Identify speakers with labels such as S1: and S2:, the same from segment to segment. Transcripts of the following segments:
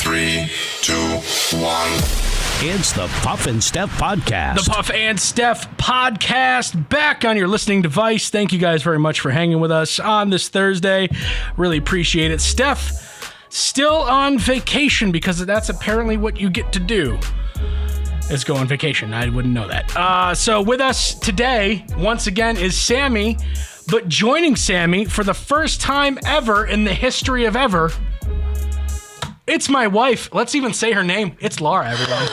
S1: 3, 2, 1.
S2: It's the Puff and Steph Podcast.
S3: The Puff and Steph Podcast, back on your listening device. Thank you guys very much for hanging with us on this Thursday. Really appreciate it. Steph, still on vacation because that's apparently what you get to do, is go on vacation. I wouldn't know that. So with us today, once again, is Sami. But joining Sami for the first time ever in the history of ever, it's my wife. Let's even say her name. It's Lara, everyone.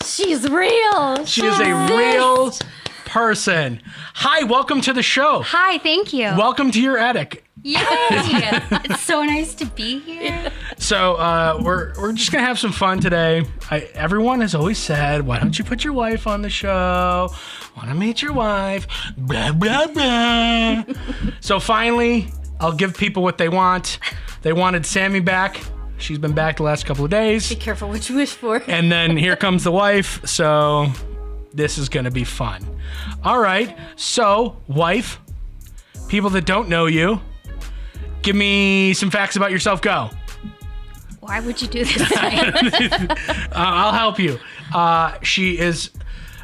S4: She's real.
S3: She is a real person. Hi, welcome to the show.
S4: Hi, thank you.
S3: Welcome to your attic.
S4: Yay! It's so nice to be here.
S3: So we're just gonna have some fun today. Everyone has always said, "Why don't you put your wife on the show? Want to meet your wife?" Blah blah blah. So finally, I'll give people what they want. They wanted Sami back. She's been back the last couple of days.
S4: Be careful what you wish for.
S3: And then here comes the wife. So this is gonna be fun. All right. So wife, people that don't know you, give me some facts about yourself. Go.
S4: Why would you do this to me?
S3: I'll help you. She is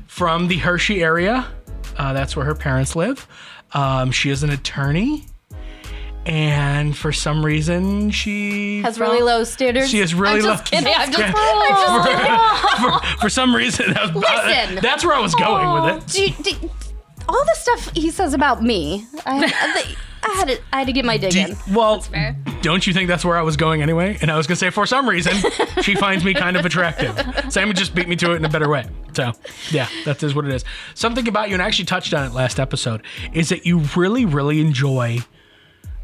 S3: from the Hershey area. That's where her parents live. She is an attorney. And for some reason, she
S4: has really low standards.
S3: She has really low.
S4: I'm just kidding.
S3: For some reason,
S4: Listen.
S3: That's where I was going with it.
S4: All the stuff he says about me, I had to get my dig in.
S3: Well,
S4: fair.
S3: Don't you think that's where I was going anyway? And I was going to say, for some reason, she finds me kind of attractive. Sami just beat me to it in a better way. So, yeah, that is what it is. Something about you, and I actually touched on it last episode, is that you really, really enjoy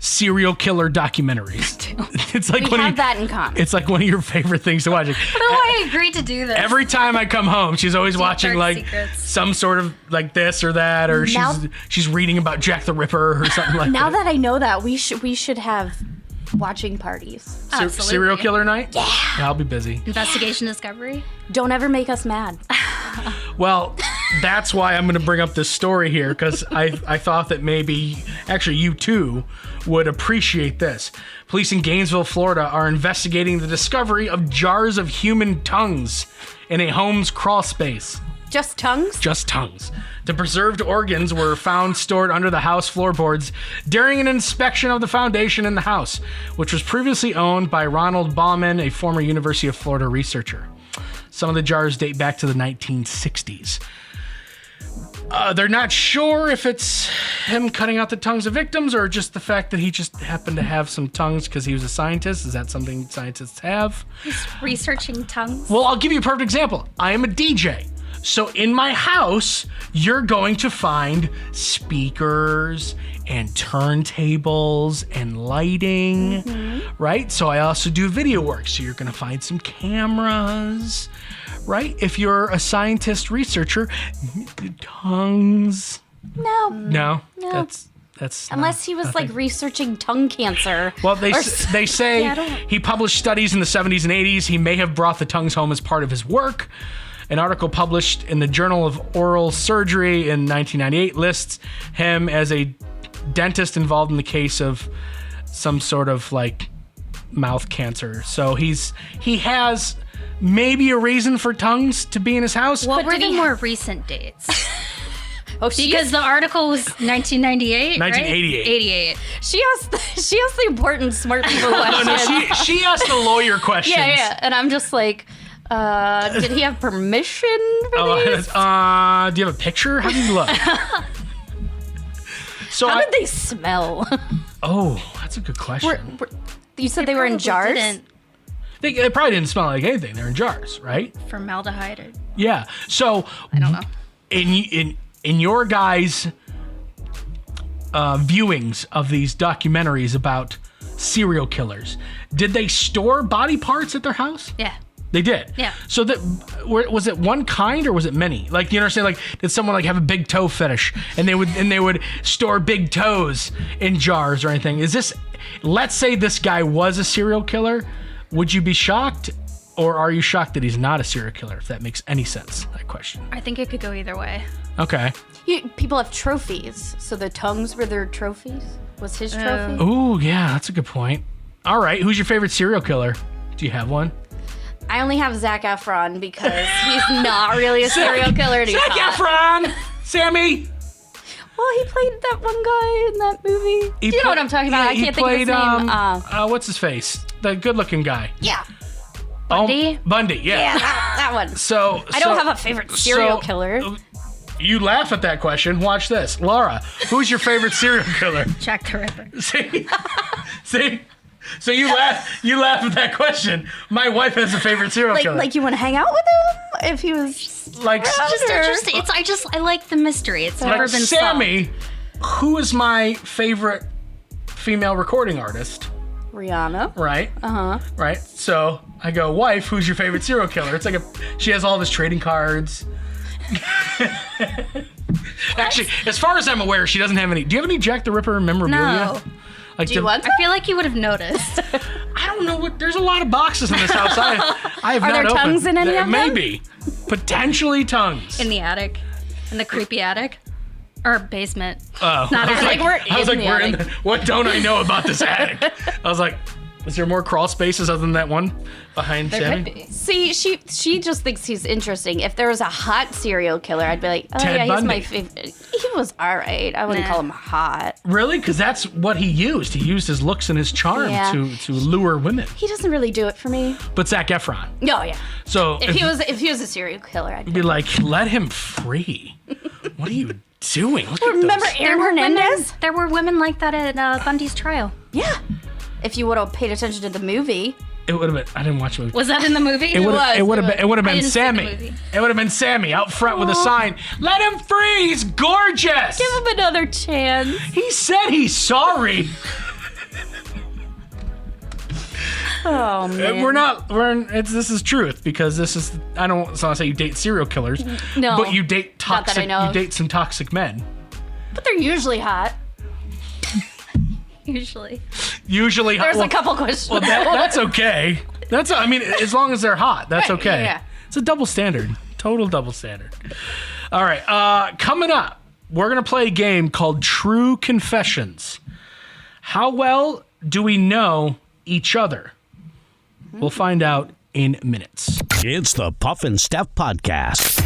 S3: serial killer documentaries. It's like
S4: we have that in common.
S3: It's like one of your favorite things to watch.
S4: I don't know why I agreed to do this.
S3: Every time I come home, she's always watching like
S4: secrets.
S3: some sort of like this or that, or she's reading about Jack the Ripper or something like that.
S4: Now that I know that, we should have watching parties.
S3: Serial killer night?
S4: Yeah.
S3: I'll be busy.
S5: Investigation Discovery.
S4: Don't ever make us mad.
S3: Well, that's why I'm going to bring up this story here, because I thought that maybe, actually you too, would appreciate this. Police in Gainesville, Florida are investigating the discovery of jars of human tongues in a home's crawl space.
S4: Just tongues?
S3: Just tongues. The preserved organs were found stored under the house floorboards during an inspection of the foundation in the house, which was previously owned by Ronald Bauman, a former University of Florida researcher. Some of the jars date back to the 1960s. They're not sure if it's him cutting out the tongues of victims or just the fact that he just happened to have some tongues because he was a scientist. Is that something scientists have?
S5: He's researching tongues.
S3: Well, I'll give you a perfect example. I am a DJ. So in my house, you're going to find speakers and turntables and lighting, right? So I also do video work. So you're going to find some cameras, right? If you're a scientist researcher, tongues. No. That's
S4: unless he was like researching tongue cancer.
S3: Well, they say he published studies in the 70s and 80s. He may have brought the tongues home as part of his work. An article published in the Journal of Oral Surgery in 1998 lists him as a dentist involved in the case of some sort of like mouth cancer. So he has maybe a reason for tongues to be in his house.
S5: What were the more recent dates?
S4: Because
S5: the article was 1998,
S3: 1988.
S5: Right? 88.
S4: She asked the important smart people questions.
S3: No, she asked the lawyer questions.
S4: Yeah, and I'm just like, did he have permission for these?
S3: Do you have a picture? How did you look? So
S4: How did they smell?
S3: Oh, that's a good question.
S4: You said they were in jars?
S3: They probably didn't smell like anything. They're in jars, right?
S5: Formaldehyde. Or...
S3: Yeah. So
S5: I don't know.
S3: In your guys' viewings of these documentaries about serial killers, did they store body parts at their house?
S5: Yeah.
S3: They did.
S5: Yeah.
S3: So was it one kind or was it many? Like, you understand? Like, did someone like have a big toe fetish and they would store big toes in jars or anything? Is this? Let's say this guy was a serial killer. Would you be shocked, or are you shocked that he's not a serial killer? If that makes any sense, that question.
S5: I think it could go either way.
S3: Okay.
S4: People have trophies, so the tongues were their trophies. Was his trophy?
S3: Ooh, yeah, that's a good point. All right, who's your favorite serial killer? Do you have one?
S4: I only have Zac Efron because he's not really a serial killer. And he's
S3: Zac
S4: hot.
S3: Efron! Sammy!
S4: Well, he played that one guy in that movie. Do you know what I'm talking about? I can't think of his name.
S3: What's his face? The good-looking guy.
S4: Yeah.
S5: Bundy?
S3: Bundy, yeah.
S4: Yeah, that one. I don't have a favorite serial killer.
S3: You laugh at that question. Watch this. Lara, who's your favorite serial killer?
S5: Jack the Ripper.
S3: See? So you laugh at that question. My wife has a favorite serial killer.
S4: Like you want to hang out with him if he was
S3: Like
S5: Just interesting. I like the mystery. It's never been
S3: Sammy, who is my favorite female recording artist?
S4: Rihanna.
S3: Right. Right. So I go, wife, who's your favorite serial killer? It's like she has all of his trading cards. Actually, as far as I'm aware, she doesn't have any. Do you have any Jack the Ripper memorabilia?
S5: No.
S3: Like
S4: Do you want
S5: I feel like you would have noticed.
S3: I don't know what. There's a lot of boxes in this house. I have
S4: Are
S3: not
S4: there
S3: opened.
S4: tongues in any of them?
S3: Maybe, potentially tongues.
S5: In the attic. In the creepy attic. Or basement.
S3: Oh,
S5: Not
S3: I was
S5: attic.
S3: like,
S4: we're in the
S3: we're in
S4: attic.
S3: what don't I know about this attic? I was like, is there more crawl spaces other than that one behind Sammy?
S5: Could be.
S4: See, she just thinks he's interesting. If there was a hot serial killer, I'd be like, oh
S3: Ted
S4: yeah, he's my
S3: Bundy.
S4: favorite. He was all right. I wouldn't
S5: Nah.
S4: call him hot.
S3: Really? Because that's what he used. He used his looks and his charm
S4: Yeah.
S3: to lure women.
S4: He doesn't really do it for me.
S3: But Zac Efron.
S4: No, yeah.
S3: So
S4: If he was a serial killer, I'd
S3: be like, let him free. What are you doing? Look at
S4: remember
S3: those.
S4: Aaron Hernandez.
S5: There were women like that at Bundy's trial.
S4: Yeah. If you would have paid attention to the movie.
S3: It would have been. I didn't watch the movie.
S5: Was that in the movie?
S3: It would have been. It would have
S5: I
S3: been
S5: didn't see the
S3: Sammy.
S5: movie.
S3: It would have been Sammy out front with a sign. Let him free. He's gorgeous.
S4: Give him another chance.
S3: He said he's sorry.
S4: Oh man.
S3: This is truth because this is. I don't want to say you date serial killers.
S4: No,
S3: But you date
S4: not that I
S3: toxic.
S4: know
S3: You
S4: of.
S3: date some toxic men.
S4: But they're usually hot.
S5: Usually.
S3: Usually.
S4: There's a couple questions.
S3: Well, that's okay. I mean, as long as they're hot, that's
S4: Right,
S3: okay.
S4: yeah.
S3: It's a double standard. Total double standard. All right. Coming up, we're going to play a game called True Confessions. How well do we know each other? We'll find out in minutes.
S2: It's the Puff and Steph Podcast.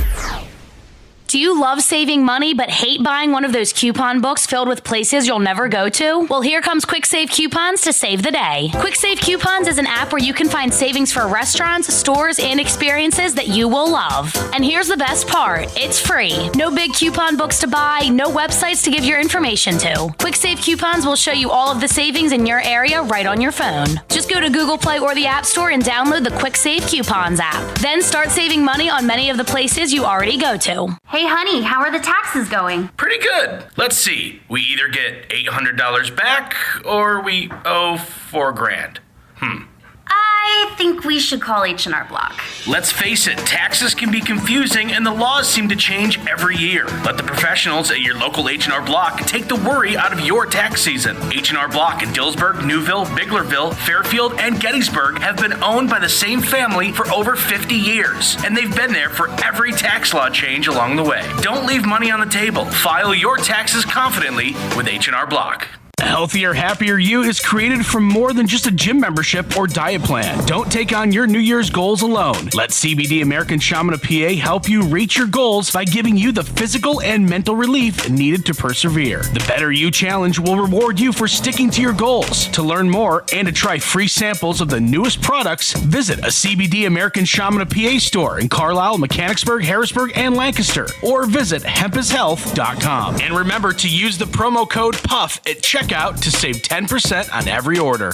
S6: Do you love saving money but hate buying one of those coupon books filled with places you'll never go to? Well, here comes Quick Save Coupons to save the day. Quick Save Coupons is an app where you can find savings for restaurants, stores, and experiences that you will love. And here's the best part. It's free. No big coupon books to buy, no websites to give your information to. Quick Save Coupons will show you all of the savings in your area right on your phone. Just go to Google Play or the App Store and download the Quick Save Coupons app. Then start saving money on many of the places you already go to.
S7: Hey, honey, how are the taxes going?
S8: Pretty good. Let's see. We either get $800 back or we owe $4,000.
S7: I think we should call H&R Block.
S8: Let's face it, taxes can be confusing and the laws seem to change every year. Let the professionals at your local H&R Block take the worry out of your tax season. H&R Block in Dillsburg, Newville, Biglerville, Fairfield, and Gettysburg have been owned by the same family for over 50 years, and they've been there for every tax law change along the way. Don't leave money on the table. File your taxes confidently with H&R Block.
S3: A healthier, happier you is created from more than just a gym membership or diet plan. Don't take on your New Year's goals alone. Let CBD American Shaman of PA help you reach your goals by giving you the physical and mental relief needed to persevere. The Better You Challenge will reward you for sticking to your goals. To learn more and to try free samples of the newest products, visit a CBD American Shaman of PA store in Carlisle, Mechanicsburg, Harrisburg, and Lancaster, or visit hempishealth.com. And remember to use the promo code PUFF at checkout to save 10% on every order.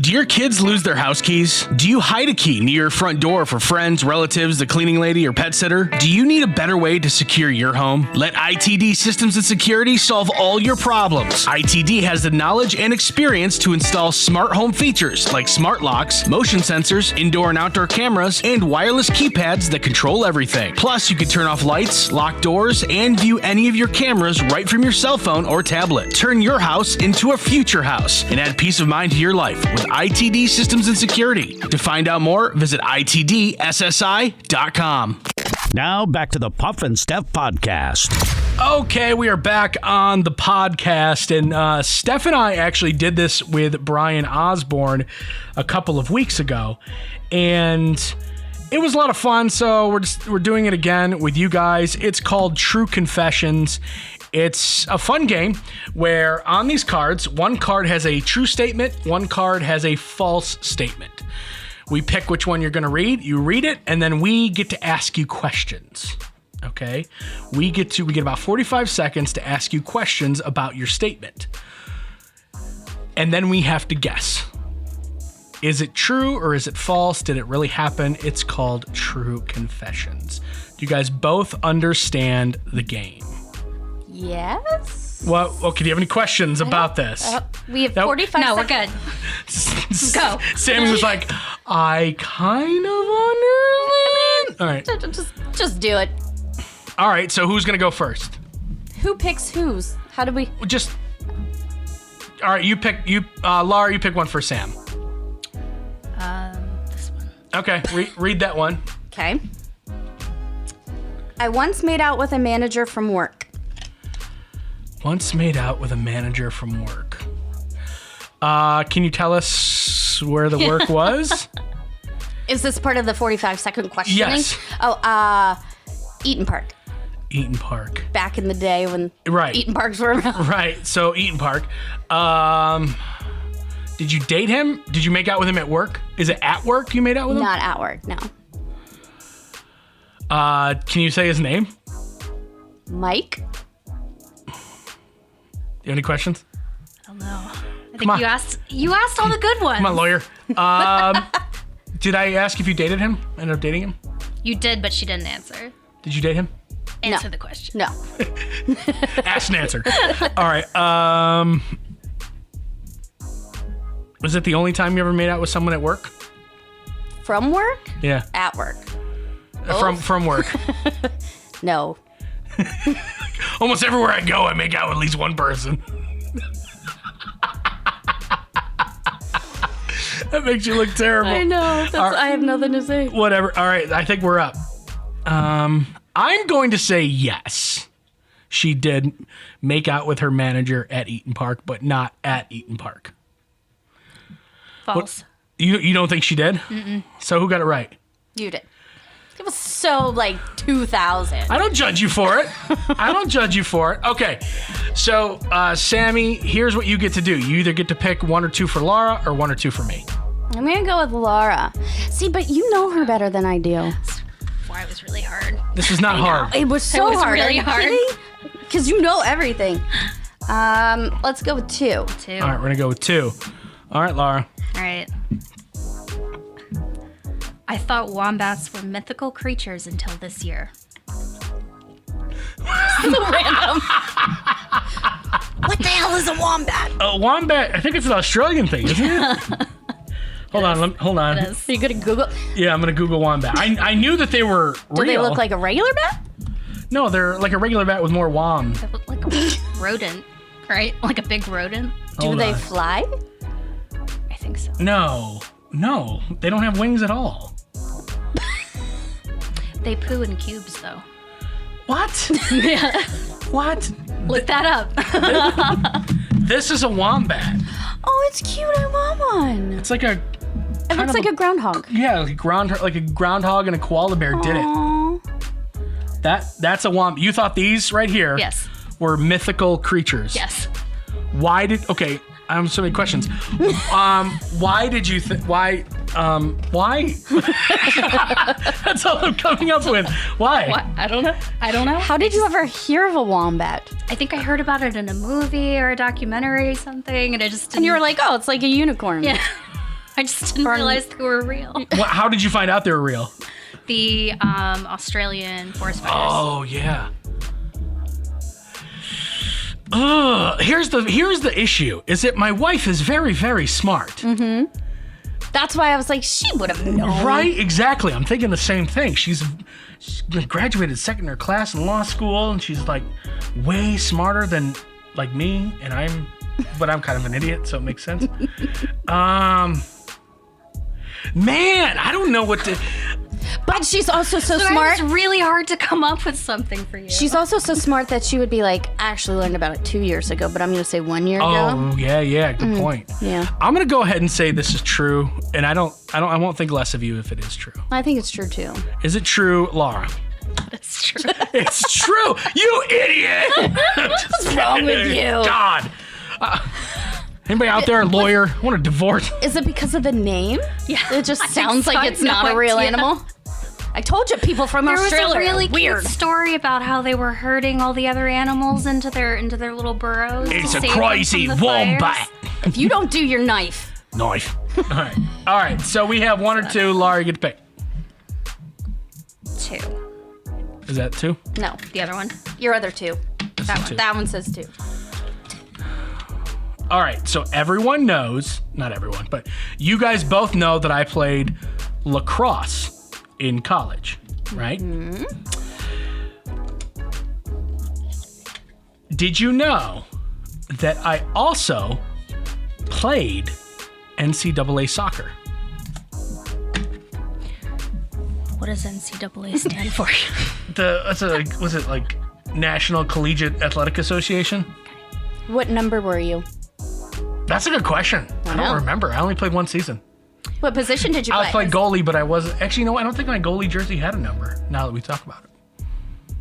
S3: Do your kids lose their house keys? Do you hide a key near your front door for friends, relatives, the cleaning lady, or pet sitter? Do you need a better way to secure your home? Let ITD Systems and Security solve all your problems. ITD has the knowledge and experience to install smart home features like smart locks, motion sensors, indoor and outdoor cameras, and wireless keypads that control everything. Plus, you can turn off lights, lock doors, and view any of your cameras right from your cell phone or tablet. Turn your house into a future house and add peace of mind to your life with ITD Systems and Security. To find out more, visit itdssi.com.
S2: Now back to the Puff and Steph Podcast.
S3: Okay, we are back on the podcast, and Steph and I actually did this with Brian Osborne a couple of weeks ago, and it was a lot of fun, so we're doing it again with you guys. It's called True Confessions. It's a fun game where on these cards, one card has a true statement, one card has a false statement. We pick which one you're going to read. You read it, and then we get to ask you questions. Okay? We get about 45 seconds to ask you questions about your statement. And then we have to guess. Is it true or is it false? Did it really happen? It's called True Confessions. Do you guys both understand the game?
S4: Yes.
S3: Well, okay, do you have any questions about this?
S4: We have 45 seconds.
S5: No, we're good. Go.
S3: Sammy was like, I kind of understand. All right.
S4: Just do it.
S3: All right, so who's going to go first?
S4: Who picks whose? How do we...
S3: All right, Lara, you pick one for Sam.
S5: This one.
S3: Okay, read that one.
S4: Okay. I once made out with a manager from work.
S3: Once made out with a manager from work. Can you tell us where the work was?
S4: Is this part of the 45-second questioning?
S3: Yes.
S4: Oh, Eaton Park.
S3: Eaton Park.
S4: Back in the day when Eaton Parks were around.
S3: Right, so Eaton Park. Did you date him? Did you make out with him at work? Is it at work you made out with him?
S4: Not at work, no.
S3: Can you say his name?
S4: Mike?
S3: You have any questions?
S5: I don't know. I think you asked all the good ones.
S3: Come on, lawyer. Did I ask if you dated him? Ended up dating him?
S5: You did, but she didn't answer.
S3: Did you date him?
S5: Answer the question.
S4: No.
S3: Ask and answer. All right. Was it the only time you ever made out with someone at work?
S4: From work?
S3: Yeah.
S4: At work.
S3: From work.
S4: No.
S3: Almost everywhere I go, I make out with at least one person. That makes you look terrible.
S4: I know. I have nothing to say.
S3: Whatever. All right. I think we're up. I'm going to say yes. She did make out with her manager at Eaton Park, but not at Eaton Park.
S5: False.
S3: You don't think she did?
S5: Mm-mm.
S3: So who got it right?
S4: You did. It was so 2000.
S3: I don't judge you for it. Okay. So, Sammy, here's what you get to do. You either get to pick 1 or 2 for Lara or 1 or 2 for me.
S4: I'm going to go with Lara. See, but you know her better than I do.
S5: That's why it was really hard.
S3: This was not hard.
S4: It was so hard.
S5: Really hard.
S4: Because you know everything. Let's go with 2.
S5: 2.
S3: All right, we're going to go with 2. All right, Lara.
S5: All right. I thought wombats were mythical creatures until this year.
S4: Random. What the hell is a wombat?
S3: A wombat, I think it's an Australian thing, isn't it? Hold on.
S5: It is.
S4: Are you going to Google?
S3: Yeah, I'm going to Google wombat. I knew that they were real.
S4: Do they look like a regular bat?
S3: No, they're like a regular bat with more wom.
S5: They look like a rodent, right? Like a big rodent.
S4: Do they fly?
S5: I think so.
S3: No, they don't have wings at all.
S5: They poo in cubes, though.
S3: What?
S5: Yeah.
S3: What?
S5: Look that up.
S3: This is a wombat.
S4: Oh, it's cute. I want one.
S3: It's like a...
S4: It looks like a groundhog.
S3: Yeah, like a groundhog and a koala bear did it. That's a wombat. You thought these right here
S5: Yes.
S3: were mythical creatures.
S5: Yes.
S3: Okay, I have so many questions. Why did you why? That's all I'm coming up with. Why?
S5: What? I don't know.
S4: How did you ever hear of a wombat?
S5: I think I heard about it in a movie or a documentary or something, and I just didn't...
S4: And you were like, oh, it's like a unicorn.
S5: Yeah. I just didn't realize they were real.
S3: How did you find out they were real?
S5: The Australian forest fires.
S3: Oh, yeah. Here's the issue, is that my wife is very, very smart.
S4: Mm-hmm. That's why I was like, she would have known.
S3: Right, exactly. I'm thinking the same thing. She's graduated second in her class in law school, and she's like way smarter than like me, and I'm kind of an idiot, so it makes sense. Man, I don't know what to...
S4: But she's also so
S5: So
S4: smart.
S5: it's really hard to come up with something for you.
S4: She's also so smart that she would be like, I actually learned about it 2 years ago, but I'm going to say 1 year ago.
S3: Oh, yeah, good point.
S4: Yeah.
S3: I'm going to go ahead and say this is true, and I won't think less of you if it is true.
S4: I think it's true too.
S3: Is it true, Lara?
S5: It's true.
S3: It's true, you idiot!
S4: What's wrong with you?
S3: God. Anybody out there, a lawyer, want a divorce?
S4: Is it because of the name?
S5: Yeah.
S4: It just
S5: I
S4: sounds
S5: think
S4: like
S5: so.
S4: it's not a real animal. I told you, people from
S5: There was
S4: Australia
S5: a really
S4: are weird.
S5: cute story about how they were herding all the other animals into their little burrows.
S3: It's
S5: to
S3: a
S5: save them
S3: crazy
S5: from the
S3: wombat.
S5: fires.
S4: If you don't do your knife.
S3: Knife. All right. So we have 1 or 2. Lara, you get to pick.
S5: 2.
S3: Is that 2?
S4: No,
S5: The other one.
S4: your other 2.
S3: Two.
S4: That one says 2.
S3: All right. So everyone knows, not everyone, but you guys both know that I played lacrosse in college, right? Mm-hmm. Did you know that I also played NCAA soccer?
S5: What does NCAA stand for?
S3: Was it like National Collegiate Athletic Association?
S4: What number were you?
S3: That's a good question. I don't remember. I only played 1 season.
S4: What position did you play?
S3: I played goalie, but I wasn't. Actually, no, I don't think my goalie jersey had a number, now that we talk about it.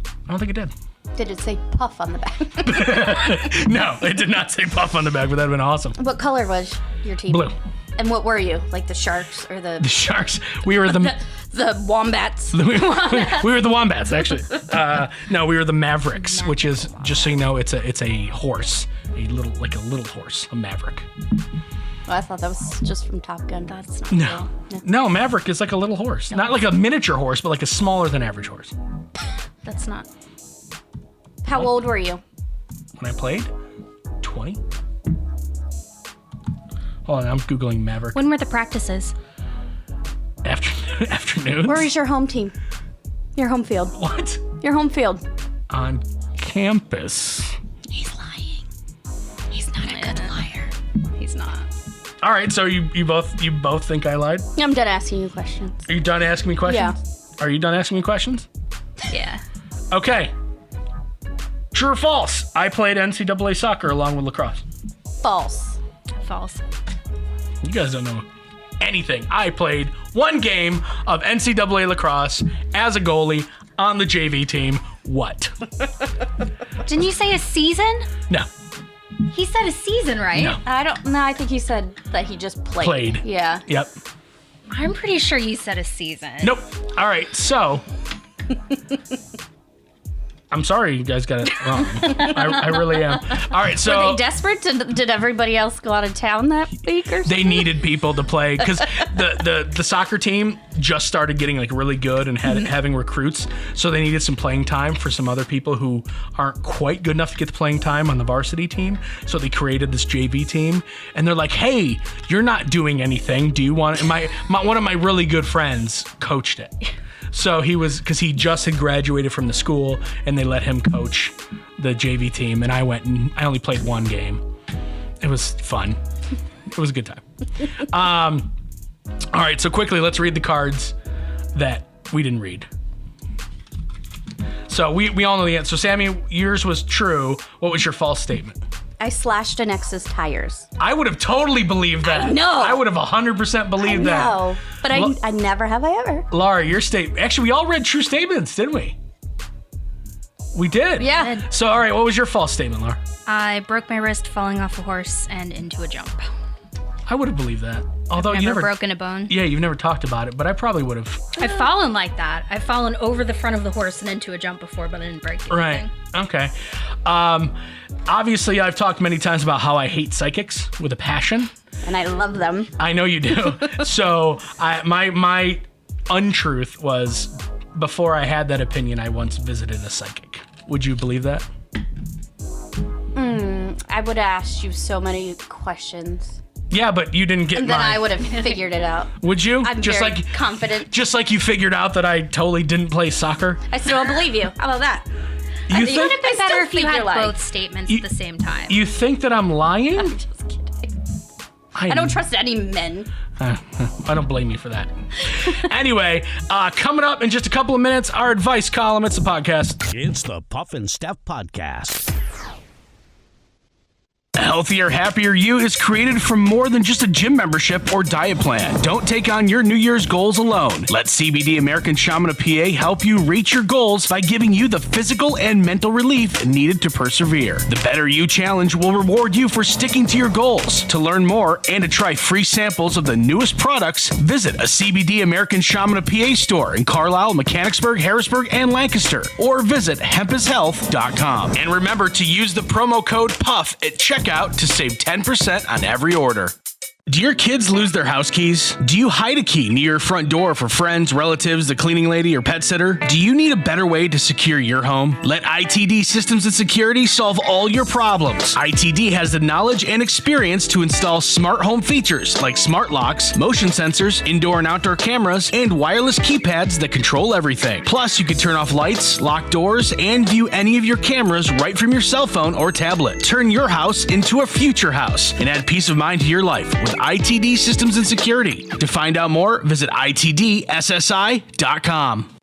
S3: I don't think it did.
S4: Did it say Puff on the back?
S3: No, it did not say Puff on the back, but that would have been awesome.
S4: What color was your team?
S3: Blue.
S4: And what were you? Like the Sharks or the
S3: Sharks. We were the
S4: Wombats?
S3: we were the Wombats, actually. No, we were the Mavericks, which is, just so you know, it's a horse, a little horse, a Maverick.
S4: Well, I thought that was just from Top Gun.
S5: That's not
S3: No,
S5: real.
S3: no, Maverick is like a little horse, not like a miniature horse, but like a smaller than average horse.
S5: That's not.
S4: How old were you?
S3: When I played, 20. Hold on, I'm googling Maverick.
S5: When were the practices?
S3: Afternoons.
S4: Where is your home team? Your home field.
S3: What?
S4: Your home field.
S3: On campus.
S5: He's lying. He's not a good liar. He's not.
S3: All right, so you both think I lied?
S4: I'm done asking you questions.
S3: Are you done asking me questions?
S4: Yeah.
S3: Are you done asking me questions?
S5: Yeah.
S3: Okay. True or false? I played NCAA soccer along with lacrosse.
S4: False.
S5: False.
S3: You guys don't know anything. I played 1 game of NCAA lacrosse as a goalie on the JV team. What?
S5: Didn't you say a season?
S3: No.
S5: He said a season, right?
S3: No.
S4: I think he said that he just played.
S3: Played.
S4: Yeah.
S3: Yep.
S5: I'm pretty sure you said a season.
S3: Nope. All right, so I'm sorry you guys got it wrong. I really am. All right, so
S4: Were they desperate? Did everybody else go out of town that week or something?
S3: they needed people to play because the soccer team just started getting like really good and having recruits, so they needed some playing time for some other people who aren't quite good enough to get the playing time on the varsity team. So they created this JV team, and they're like, "Hey, you're not doing anything. Do you want?" And one of my really good friends coached it. So because he just had graduated from the school, and they let him coach the JV team, and I went and I only played 1 game. It was fun. It was a good time. All right, so quickly, let's read the cards that we didn't read. So we all know the answer. So Sami, yours was true. What was your false statement?
S4: I slashed an ex's tires.
S3: I would have totally believed that.
S4: I know.
S3: I would have 100% believed that.
S4: No, but I never have I ever.
S3: Lara, your statement. Actually, we all read true statements, didn't we? We did.
S4: Yeah.
S3: So, all right, what was your false statement, Lara?
S5: I broke my wrist falling off a horse and into a jump.
S3: I would have believed that. Although you
S5: Never
S3: never
S5: broken a bone.
S3: Yeah, you've never talked about it, but I probably would have.
S5: I've fallen like that. I've fallen over the front of the horse and into a jump before, but I didn't break anything.
S3: Right. Okay. Obviously, I've talked many times about how I hate psychics with a passion.
S4: And I love them.
S3: I know you do. So my untruth was, before I had that opinion, I once visited a psychic. Would you believe that?
S4: I would ask you so many questions.
S3: Yeah, but you didn't get
S4: And then
S3: mine.
S4: I would have figured it out.
S3: Would you?
S4: I'm
S3: just
S4: very
S3: like
S4: confident.
S3: Just like you figured out that I totally didn't play soccer.
S4: I still don't believe you. How about that?
S3: You
S4: It would
S3: think
S4: have been
S5: Better
S4: better
S5: if you
S4: you're
S5: had
S4: lying.
S5: both statements at the same time.
S3: you think that I'm lying?
S4: I'm just kidding. I don't trust any men.
S3: I don't blame you for that. Anyway, coming up in just a couple of minutes, our advice column. It's the podcast.
S2: It's the Puff and Steph Podcast.
S3: A healthier, happier you is created from more than just a gym membership or diet plan. Don't take on your New Year's goals alone. Let CBD American Shaman of PA help you reach your goals by giving you the physical and mental relief needed to persevere. The Better You Challenge will reward you for sticking to your goals. To learn more and to try free samples of the newest products, visit a CBD American Shaman of PA store in Carlisle, Mechanicsburg, Harrisburg, and Lancaster, or visit hempishealth.com. And remember to use the promo code PUFF at checkout to save 10% on every order. Do your kids lose their house keys? Do you hide a key near your front door for friends, relatives, the cleaning lady, or pet sitter? Do you need a better way to secure your home? Let ITD Systems and Security solve all your problems. ITD has the knowledge and experience to install smart home features like smart locks, motion sensors, indoor and outdoor cameras, and wireless keypads that control everything. Plus, you can turn off lights, lock doors, and view any of your cameras right from your cell phone or tablet. Turn your house into a future house and add peace of mind to your life with ITD Systems and Security. To find out more, visit itdssi.com.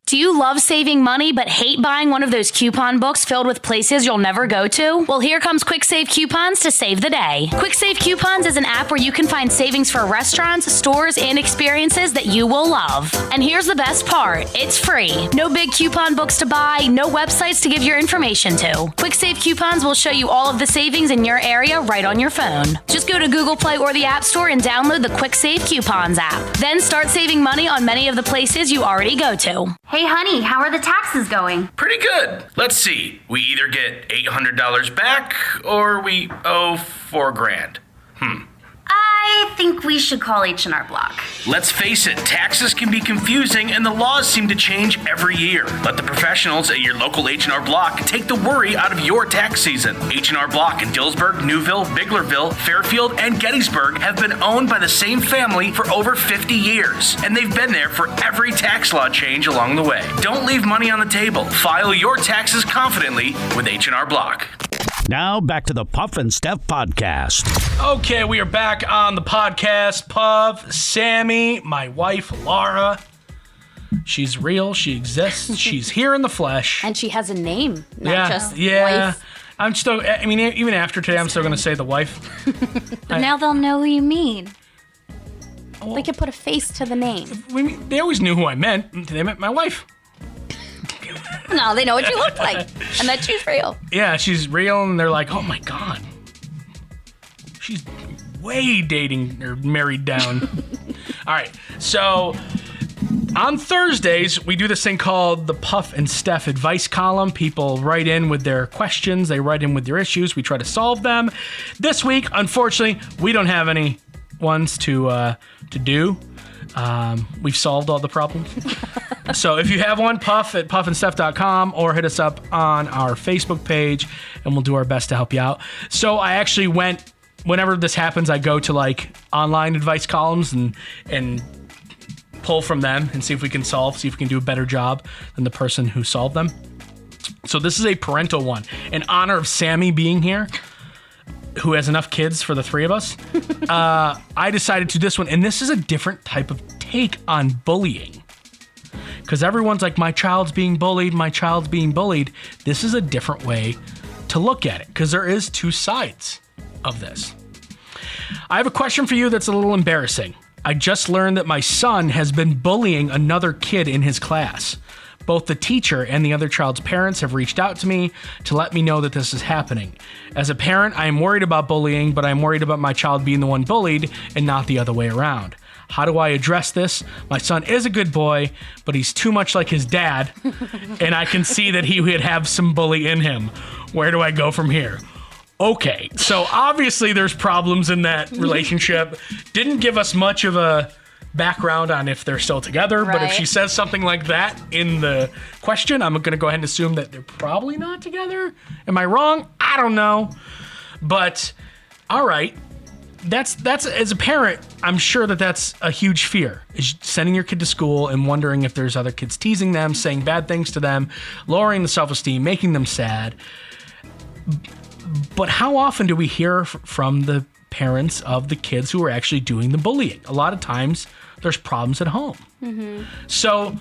S6: Do you love saving money but hate buying one of those coupon books filled with places you'll never go to? Well, here comes Quick Save Coupons to save the day. Quick Save Coupons is an app where you can find savings for restaurants, stores, and experiences that you will love. And here's the best part. It's free. No big coupon books to buy, no websites to give your information to. Quick Save Coupons will show you all of the savings in your area right on your phone. Just go to Google Play or the App Store and download the Quick Save Coupons app. Then start saving money on many of the places you already go to.
S7: Hey, honey, how are the taxes going?
S8: Pretty good. Let's see. We either get $800 back or we owe $4,000.
S7: I think we should call H&R Block.
S8: Let's face it, taxes can be confusing and the laws seem to change every year. Let the professionals at your local H&R Block take the worry out of your tax season. H&R Block in Dillsburg, Newville, Biglerville, Fairfield, and Gettysburg have been owned by the same family for over 50 years, and they've been there for every tax law change along the way. Don't leave money on the table. File your taxes confidently with H&R Block.
S2: Now back to the Puff and Steph Podcast.
S3: Okay, we are back on the podcast. Puff, Sami, my wife, Lara. She's real. She exists. She's here in the flesh.
S4: And she has a name, not just wife.
S3: I'm still, I mean, even after today, I'm still going to say the wife.
S5: But now they'll know who you mean.
S4: Well, they could put a face to the name.
S3: They always knew who I meant. They meant my wife.
S4: No, they know what you look like and that she's real.
S3: Yeah, she's real, and they're like, oh my God. She's way dating or married down. All right, so on Thursdays, we do this thing called the Puff and Steph advice column. People write in with their questions. They write in with their issues. We try to solve them. This week, unfortunately, we don't have any ones to do. We've solved all the problems. So if you have one, puff at puffandsteph.com or hit us up on our Facebook page and we'll do our best to help you out. So I actually went, whenever this happens, I go to like online advice columns and pull from them and see if we can see if we can do a better job than the person who solved them. So this is a parental one. In honor of Sami being here, who has enough kids for the three of us, I decided to do this one. And this is a different type of take on bullying. Because everyone's like, my child's being bullied, my child's being bullied. This is a different way to look at it, because there is two sides of this. I have a question for you that's a little embarrassing. I just learned that my son has been bullying another kid in his class. Both the teacher and the other child's parents have reached out to me to let me know that this is happening. As a parent, I am worried about bullying, but I'm worried about my child being the one bullied and not the other way around. How do I address this? My son is a good boy, but he's too much like his dad, and I can see that he would have some bully in him. Where do I go from here? Okay, so obviously there's problems in that relationship. Didn't give us much of a background on if they're still together, but if she says something like that in the question, I'm going to go ahead and assume that they're probably not together. Am I wrong? I don't know. But all right. That's as a parent, I'm sure that's a huge fear, is sending your kid to school and wondering if there's other kids teasing them, saying bad things to them, lowering the self-esteem, making them sad. But how often do we hear from the parents of the kids who are actually doing the bullying. A lot of times there's problems at home. So,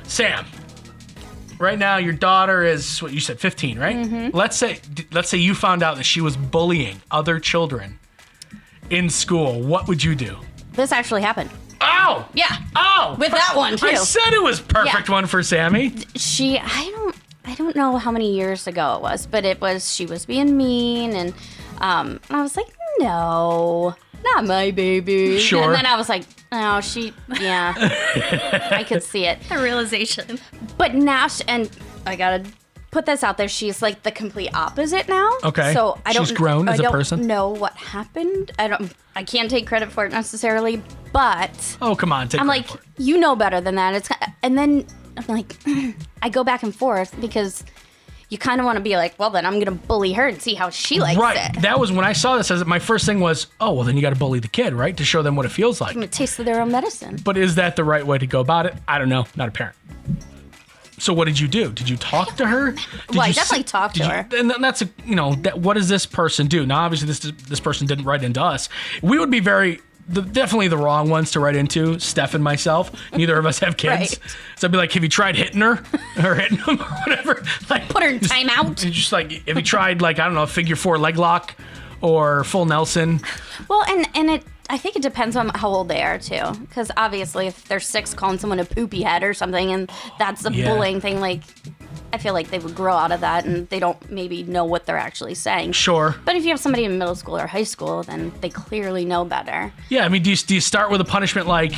S3: Sam, right now your daughter is what you said, 15, right? Let's say you found out that she was bullying other children in school. What would you do?
S4: This actually happened.
S3: Oh!
S4: Yeah.
S3: Oh!
S4: With that one, too.
S3: I said it was perfect one for Sammy.
S4: I don't know how many years ago it was, but she was being mean, and I was like, no, not my baby.
S3: Sure.
S4: And then I was like, oh, yeah. I could see it.
S5: The realization.
S4: But now, and I gotta put this out there, she's like the complete opposite now.
S3: Okay.
S4: So
S3: She's grown as a person?
S4: I don't know what happened. I can't take credit for it necessarily, but
S3: Oh, come on.
S4: I'm like, you know better than that. And then I'm like, I go back and forth because you kind of want to be like, well, then I'm going to bully her and see how she likes it.
S3: That was when I saw this. My first thing was, oh, well, then you got to bully the kid, right? To show them what it feels like.
S4: I'm going to taste their own medicine.
S3: But is that the right way to go about it? I don't know. Not a parent. So what did you do? Did you talk to her?
S4: I definitely talked to her.
S3: And that's what does this person do? Now, obviously, this person didn't write into us. We would be definitely the wrong ones to write into, Steph and myself. Neither of us have kids.
S4: Right.
S3: So I'd be like, have you tried hitting her or hitting him or whatever? Like,
S4: Put her in timeout.
S3: Just like, have you tried, like, I don't know, a figure 4 leg lock or full Nelson?
S4: Well, and I think it depends on how old they are, too. Because obviously, if they're 6 calling someone a poopy head or something, and that's the bullying thing, like, I feel like they would grow out of that and they don't maybe know what they're actually saying.
S3: Sure.
S4: But if you have somebody in middle school or high school, then they clearly know better.
S3: Yeah, I mean, do you start with a punishment like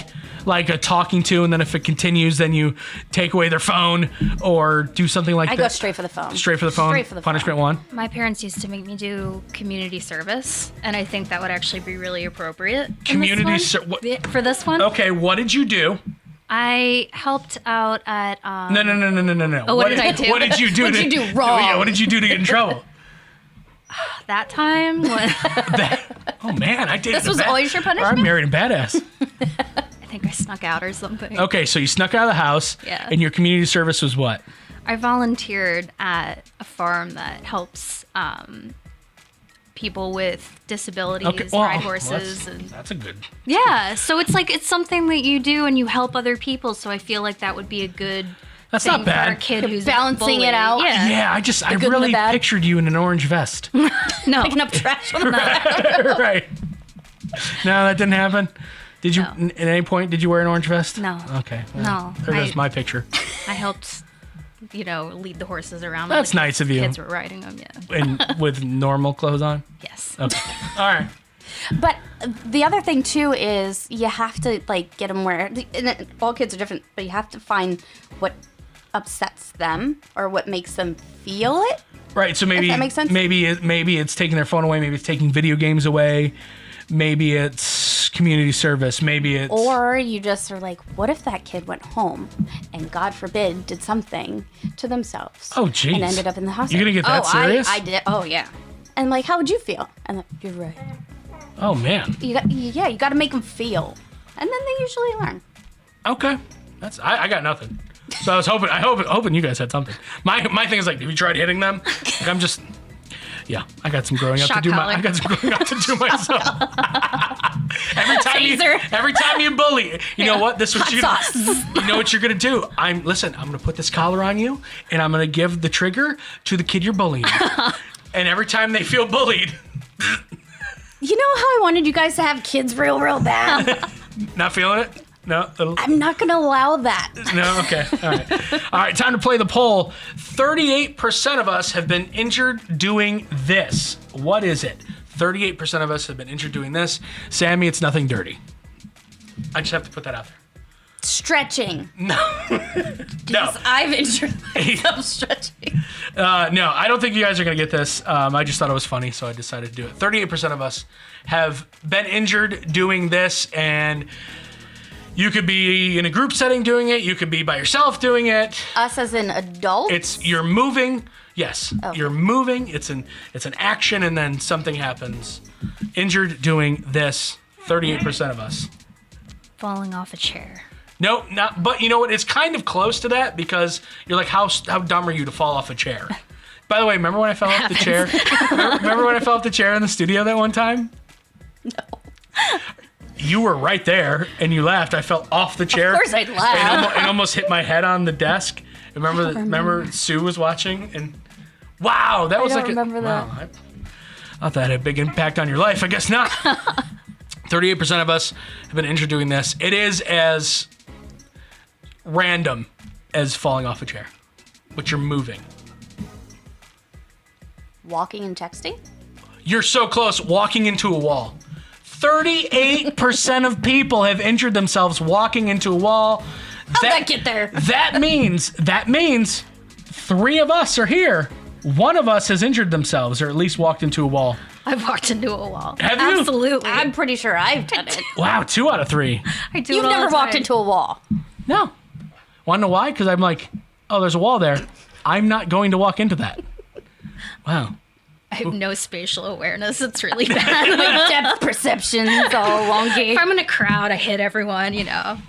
S3: a talking to, and then if it continues, then you take away their phone or do something like that?
S4: I go straight for the phone.
S3: Straight for the phone?
S4: Straight for the
S3: punishment
S4: phone.
S3: one?
S5: My parents used to make me do community service, and I think that would actually be really appropriate. For this one?
S3: Okay, what did you do?
S5: I helped out at.
S3: No.
S5: Oh, what did I do?
S3: What did you do?
S4: What did you do wrong?
S3: Yeah, what did you do to get in trouble?
S5: That time?
S3: Oh, man, I did.
S4: This was always your punishment?
S3: I'm married a badass.
S5: I think I snuck out or something.
S3: Okay, so you snuck out of the house, and your community service was what?
S5: I volunteered at a farm that helps people with disabilities ride horses.
S3: That's a good.
S5: Yeah, so it's something that you do and you help other people. So I feel like that would be a good.
S3: That's
S5: thing
S3: not bad.
S5: For a kid who's
S4: balancing it out.
S5: Yeah.
S3: Yeah, I really pictured you in an orange vest.
S5: No.
S4: Picking up trash on the
S3: Right. No, that didn't happen. Did you?
S5: No.
S3: At any point, did you wear an orange vest?
S5: No.
S3: Okay. Well,
S5: No.
S3: There goes my picture.
S5: I helped, lead the horses around.
S3: That's
S5: while the
S3: nice of you.
S5: Kids were riding them, yeah.
S3: And with normal clothes on?
S5: Yes.
S3: Okay. All right.
S4: But the other thing, too, is you have to, get them where... And all kids are different, but you have to find what upsets them or what makes them feel it.
S3: Right, so maybe...
S4: If that makes sense?
S3: Maybe it's taking their phone away. Maybe it's taking video games away. Maybe it's community service. Maybe it's...
S4: Or you just are like, what if that kid went home and, God forbid, did something to themselves?
S3: Oh, jeez.
S4: And ended up in the hospital.
S3: You're going to get that serious?
S4: I did. Oh, yeah. And, how would you feel? And you're right.
S3: Oh, man.
S4: You got to make them feel. And then they usually learn.
S3: Okay. I got nothing. So I was hoping you guys had something. My thing is have you tried hitting them? I'm just... Yeah, I got some growing up to do. I got some growing up to do myself. every time you bully, you know what? This is what you know what you're gonna do. I'm gonna put this collar on you, and I'm gonna give the trigger to the kid you're bullying. And every time they feel bullied,
S4: you know how I wanted you guys to have kids real bad.
S3: Not feeling it. No,
S4: I'm not going to allow that.
S3: No, okay. All right, time to play the poll. 38% of us have been injured doing this. What is it? 38% of us have been injured doing this. Sammy, it's nothing dirty. I just have to put that out there.
S4: Stretching.
S3: No.
S4: No. I've injured myself stretching.
S3: No, I don't think you guys are going to get this. I just thought it was funny, so I decided to do it. 38% of us have been injured doing this, and... You could be in a group setting doing it. You could be by yourself doing it.
S4: Us as an adult?
S3: You're moving. Yes,
S4: okay.
S3: You're moving. It's an action, and then something happens. Injured doing this. 38% of us.
S5: Falling off a chair.
S3: No, not. But you know what? It's kind of close to that because you're like, how dumb are you to fall off a chair? By the way, remember when I fell off the chair? Remember when I fell off the chair in the studio that one time? You were right there, and you laughed. I fell off the chair.
S4: Of course I'd laugh.
S3: And almost hit my head on the desk. Remember Sue was watching, and wow, that was like
S4: remember that.
S3: Wow, I thought that had a big impact on your life. I guess not. 38% of us have been injured doing this. It is as random as falling off a chair, but you're moving.
S4: Walking and texting?
S3: You're so close. Walking into a wall. 38% of people have injured themselves walking into a wall.
S4: How'd that get there?
S3: That means 3 of us are here. 1 of us has injured themselves or at least walked into a wall.
S5: I've walked into a wall.
S3: Have you?
S5: Absolutely.
S4: I'm pretty sure I've done it.
S3: Wow, 2 out of 3.
S5: I do.
S4: You've
S5: it all
S4: never
S5: the
S4: walked
S5: time.
S4: into a wall.
S3: No. Want to know why? Because I'm like, oh, there's a wall there. I'm not going to walk into that. Wow.
S5: I have no spatial awareness. It's really bad.
S4: Like depth perception is all wonky.
S5: If I'm in a crowd, I hit everyone,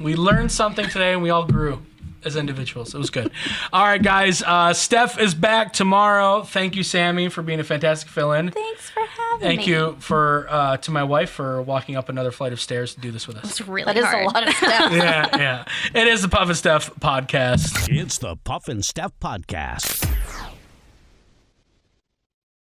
S3: We learned something today and we all grew as individuals. It was good. All right, guys. Steph is back tomorrow. Thank you, Sami, for being a fantastic fill-in.
S4: Thanks for having me.
S3: Thank you to my wife for walking up another flight of stairs to do this with us.
S5: It's really
S4: That is
S5: hard.
S4: a lot of stuff.
S3: Yeah. It is the Puff and Steph podcast.
S2: It's the Puff and Steph Podcast.